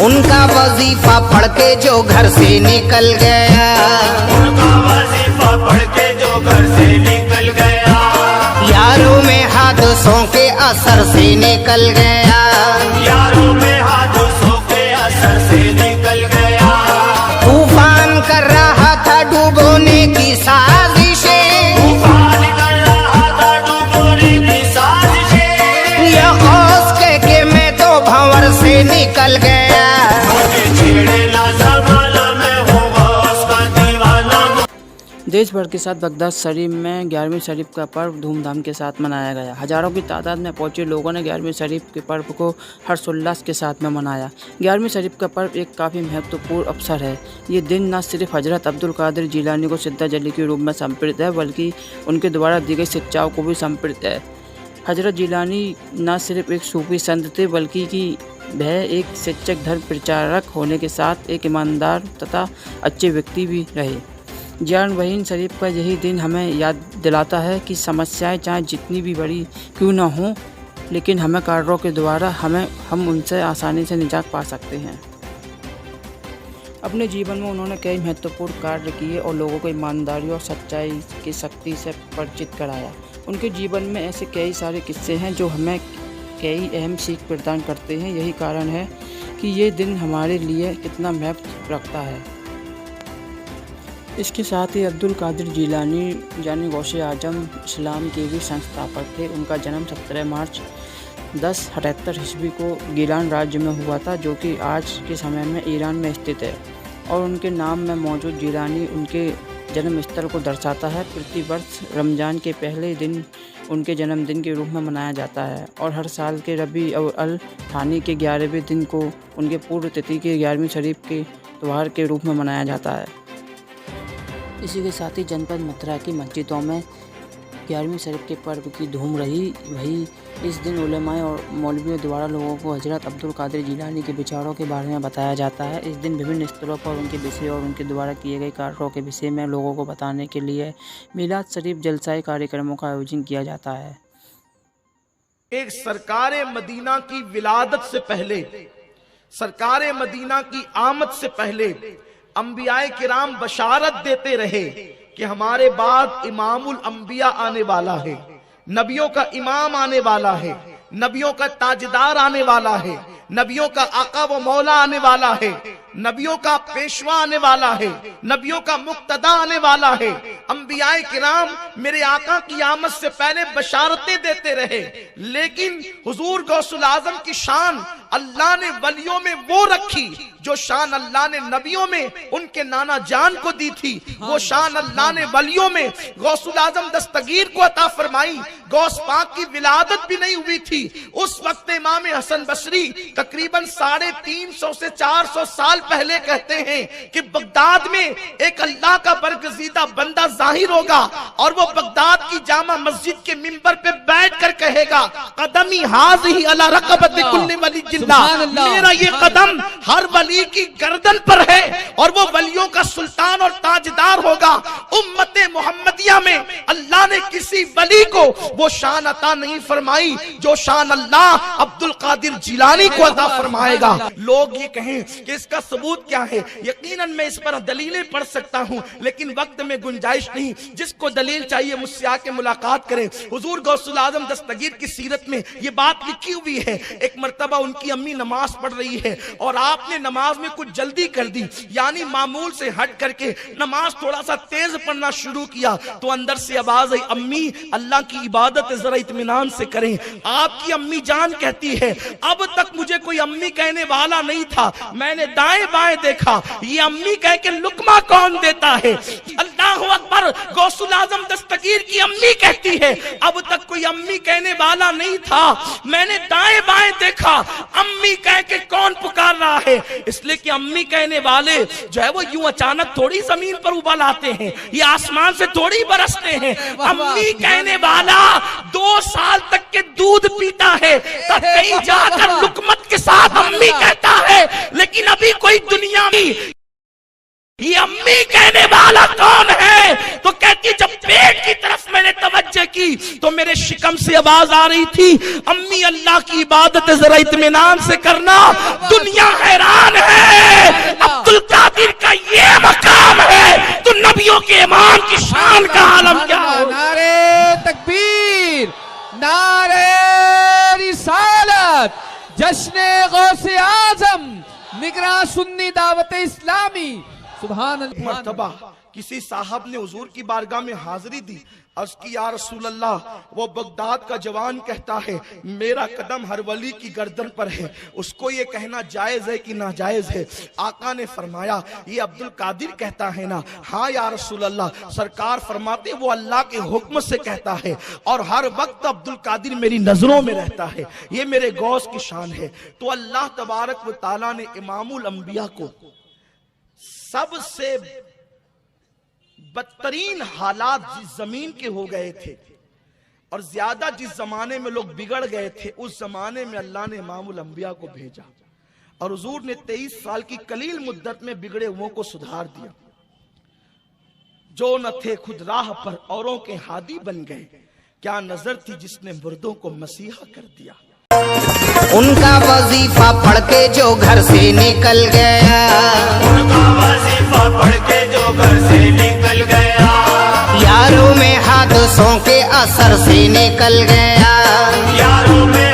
उनका वजीफा पढ़ के जो घर से निकल गया, उनका वजीफा पढ़ के जो घर से निकल गया, यारों में हादसों के असर से निकल गया, यारों में हादसों के असर से निकल गया, तूफान कर रहा था डूबोने की साजिशें, तूफान कर रहा था डूबोने की साजिशें, ये गौस के मैं तो भंवर से निकल गया। मुझे छेड़े ना ज़माना, मैं हूँ गौस का दीवाना। देश भर के साथ बगदाद शरीफ में 11वीं शरीफ का पर्व धूमधाम के साथ मनाया गया। हजारों की तादाद में पहुंचे लोगों ने 11वीं शरीफ के पर्व को हर्षोल्लास के साथ में मनाया। 11वीं शरीफ का पर्व एक काफ़ी महत्वपूर्ण अवसर है। ये दिन न सिर्फ हजरत अब्दुल कादिर जिलानी को श्रद्धांजलि के रूप में समर्पित है, बल्कि उनके द्वारा दी गई शिक्षाओं को भी समर्पित है। हजरत जिलानी न सिर्फ एक सूफी संत थे, बल्कि कि वह एक शिक्षक, धर्म प्रचारक होने के साथ एक ईमानदार तथा अच्छे व्यक्ति भी रहे। 11वीं शरीफ का यही दिन हमें याद दिलाता है कि समस्याएं चाहे जितनी भी बड़ी क्यों ना हो, लेकिन हमें कार्यों के द्वारा हम उनसे आसानी से निजात पा सकते हैं। अपने जीवन में उन्होंने कई महत्वपूर्ण कार्य किए और लोगों को ईमानदारी और सच्चाई की शक्ति से परिचित कराया। उनके जीवन में ऐसे कई सारे किस्से हैं जो हमें कई अहम सीख प्रदान करते हैं। यही कारण है कि ये दिन हमारे लिए कितना महत्व रखता है। इसके साथ ही अब्दुल कादिर जिलानी यानी गौसे आजम इस्लाम के भी संस्थापक थे। उनका जन्म 17 मार्च 1078 ईस्वी को गिलान राज्य में हुआ था, जो कि आज के समय में ईरान में स्थित है, और उनके नाम में मौजूद जिलानी उनके जन्म स्थल को दर्शाता है। प्रतिवर्ष रमज़ान के पहले दिन उनके जन्मदिन के रूप में मनाया जाता है और हर साल के रबी अल थानी के 11वें दिन को उनके पूर्व तिथि के 11वीं शरीफ के त्यौहार के रूप में मनाया जाता है। इसी के साथ ही जनपद मथुरा की मस्जिदों में 11वीं शरीफ के पर्व की धूम रही। वही इस दिन उलेमाए और मौलवियों द्वारा लोगों को हजरत अब्दुल कादिर जिलानी के विचारों के बारे में बताया जाता है। इस दिन विभिन्न स्तरों पर उनके विषय और उनके द्वारा किए गए कार्यों के विषय में लोगों को बताने के लिए मिलाद शरीफ जलसाई कार्यक्रमों का आयोजन किया जाता है। एक सरकारे मदीना की विलादत से पहले, सरकारे मदीना की आमद से पहले अंबियाए किराम बशारत देते रहे कि हमारे बाद इमामुल अंबिया आने वाला है, नबियों का इमाम आने वाला है, नबियों का ताजदार आने वाला है, नबियों का आका व मौला आने वाला है, नबियों का पेशवा आने वाला है, नबियों का मुक्तदा आने वाला है। अंबियाए किराम मेरे आका की आमद से पहले बशारतें देते रहे, लेकिन हुजूर गौसुल आजम की शान अल्लाह ने वलियों में वो रखी जो शान अल्लाह ने नबियों में उनके नाना जान को दी थी, वो शान अल्लाह ने वलियों में गौसुल आजम दस्तगीर को अता फरमाई। गौस पाक की विलादत भी नहीं हुई थी। उस वक्त इमाम हसन बसरी तकरीबन 350 से 400 साल पहले कहते हैं कि बगदाद में एक अल्लाह का बरगजीदा बंदा जाहिर होगा और वो बगदाद की जामा मस्जिद के मिंबर पे बैठ कर कहेगा, कदमी हाज़िही अला रक़बति कुल्ली वली जिल्लाह, मेरा ये कदम हर वली की गर्दन पर है, और वो वलियों का सुल्तान और ताजदार होगा। उम्मते मोहम्मदिया में अल्लाह ने किसी वली को वो शान अता नहीं फरमाई जो शान अल्लाह अब्दुल कादिर जिलानी को अता फरमाएगा। लोग ये कहें कि इसका सबूत क्या है, यकीनन मैं इस पर दलीलें पढ़ सकता हूं, लेकिन वक्त में गुंजाइश नहीं। जिसको दलील चाहिए मुझसे आके मुलाकात करें। हुजूर गौसुल आजम दस्तगीर की सीरत में ये बात लिखी हुई है। एक मर्तबा उनकी अम्मी नमाज पढ़ रही है और आपने नमाज में कुछ जल्दी कर दी, यानी मामूल से हट करके नमाज थोड़ा सा तेज पढ़ना शुरू किया, तो अंदर से आवाज आई, अम्मी अल्लाह की इबादत जरा इत्मीनान से करें। आपकी अम्मी जान कहती है, अब तक मुझे कोई अम्मी कहने वाला नहीं था, मैंने दाएं बाएं देखा, ये अम्मी कह के लुकमा कौन देता है? अल्लाहु अकबर। गौसुल आजम दस्तगीर की अम्मी कहती है, अब तक कोई अम्मी कहने वाला नहीं था, मैंने दाएं बाएं देखा, अम्मी कह के कौन पुकार रहा है? इसलिए कि अम्मी कहने वाले जो है वो यूं अचानक थोड़ी जमीन पर उबल आते हैं, ये आसमान से थोड़ी बरसते हैं। अम्मी कहने वाला 2 साल तक के दूध पीता है, तब कहीं जाकर लुकमत के साथ अम्मी कहता है, लेकिन अभी कोई दुनिया में ये अम्मी कहने वाला कौन है? तो कहती जब पेट की तरफ मैंने तवज्जो की तो मेरे शिकम से आवाज आ रही थी, अम्मी अल्लाह की इबादत जरा इत्मीनान से करना, दुनिया हैरान गौसे आजम निगरान सुन्नी दावत इस्लामी सुभान अल्लाह। मर्तबा किसी साहब ने हुजूर की बारगाह में हाजिरी दी, अर्ज की या रसूल अल्लाह, वो बगदाद का जवान कहता है मेरा कदम हर वली की गर्दन पर है, उसको ये कहना जायज है कि नाजायज है? आका ने फरमाया ये अब्दुल कादिर कहता है ना? हाँ या रसूल अल्लाह। सरकार फरमाते वो अल्लाह के हुक्म से कहता है और हर वक्त अब्दुल कादिर मेरी नजरों में रहता है, ये मेरे गौस की शान है। तो अल्लाह तबारक व तआला ने इमामुल अंबिया को सबसे बदतरीन हालात जिस जमीन के हो गए थे और ज्यादा जिस जमाने में लोग बिगड़ गए थे, उस जमाने में अल्लाह ने इमामुल अंबिया को भेजा और हुजूर ने 23 साल की कलील मुद्दत में बिगड़े हुओं को सुधार दिया। जो न थे खुद राह पर औरों के हादी बन गए, क्या नजर थी जिसने मुर्दों को मसीहा कर दिया। उनका वजीफा पढ़ के जो घर से निकल गया, उनका वजीफा पढ़ के जो घर से निकल गया, यारों में हादसों के असर से निकल गया, यारों में